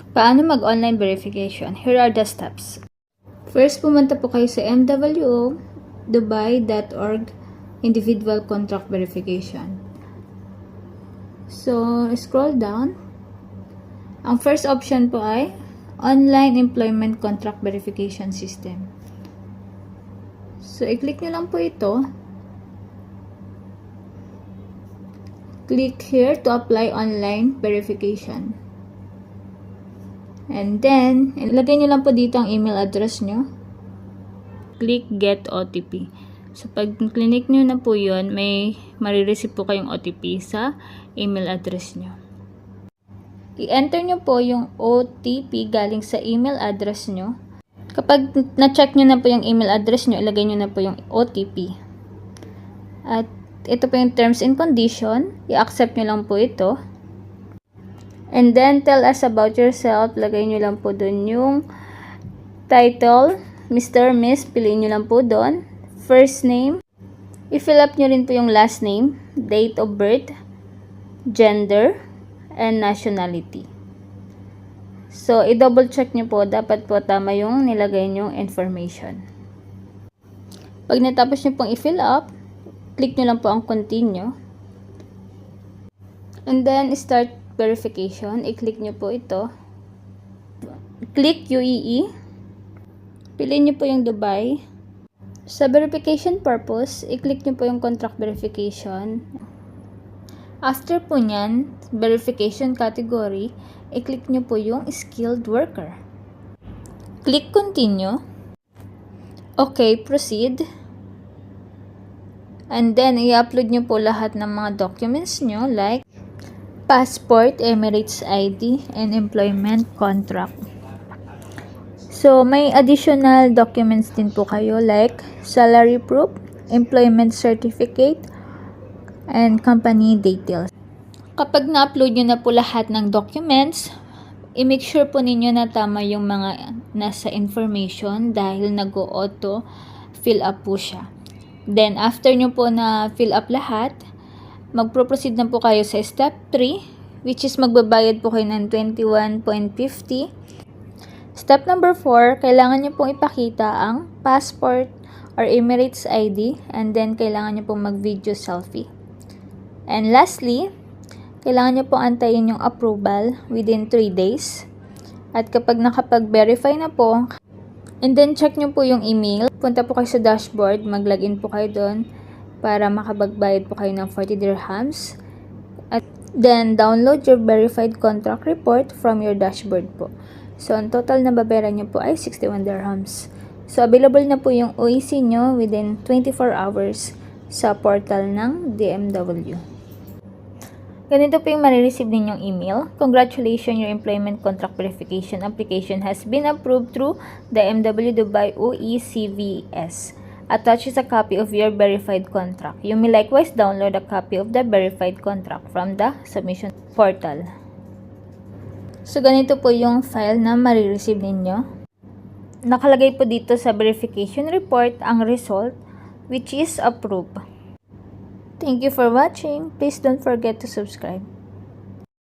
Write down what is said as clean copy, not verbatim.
Paano mag-online verification? Here are the steps. First, pumunta po kayo sa mwo.dubai.org individual contract verification. So, scroll down. Ang first option po ay online employment contract verification system. So, i-click nyo lang po ito. Click here to apply online verification. And then, ilagay nyo lang po dito ang email address nyo. Click Get OTP. So, pag click nyo na po yun, may marireceive po kayong OTP sa email address nyo. I-enter nyo po yung OTP galing sa email address nyo. Kapag na-check nyo na po yung email address nyo, ilagay nyo na po yung OTP. At ito po yung terms and condition. I-accept nyo lang po ito. And then, tell us about yourself. Lagay nyo lang po dun yung title. Mr. Miss, piliin nyo lang po dun. First name. I-fill up nyo rin po yung last name, date of birth, gender, and nationality. So, i-double check nyo po. Dapat po tama yung nilagay nyong information. Pag natapos nyo pong i-fill up, click nyo lang po ang continue. And then, start verification. I-click nyo po ito. Click UAE. Piliin nyo po yung Dubai. Sa verification purpose, i-click nyo po yung contract verification. After po nyan, verification category, i-click nyo po yung skilled worker. Click continue. Okay, proceed. And then, i-upload nyo po lahat ng mga documents nyo like passport, Emirates ID, and employment contract. So, may additional documents din po kayo like salary proof, employment certificate, and company details. Kapag na-upload nyo na po lahat ng documents, i-make sure po ninyo na tama yung mga nasa information dahil nag-auto fill up po siya. Then, after nyo po na fill up lahat, magpo-proceed na po kayo sa step 3, which is magbabayad po kayo ng 21.50. Step number 4, kailangan nyo pong ipakita ang passport or Emirates ID, and then kailangan nyo pong mag-video selfie. And lastly, kailangan nyo pong antayin yung approval within 3 days. At kapag nakapag-verify na po, and then check nyo po yung email, punta po kayo sa dashboard, mag-login po kayo doon, para makapagbayad po kayo ng 40 dirhams. At then, download your verified contract report from your dashboard po. So, ang total na babayaran nyo po ay 61 dirhams. So, available na po yung OEC nyo within 24 hours sa portal ng DMW. Ganito po yung marireceive ninyong email. Congratulations, your employment contract verification application has been approved through DMW Dubai OECVS. Attach is a copy of your verified contract. You may likewise download a copy of the verified contract from the submission portal. So, ganito po yung file na marireceive ninyo. Nakalagay po dito sa verification report ang result, which is approved. Thank you for watching. Please don't forget to subscribe.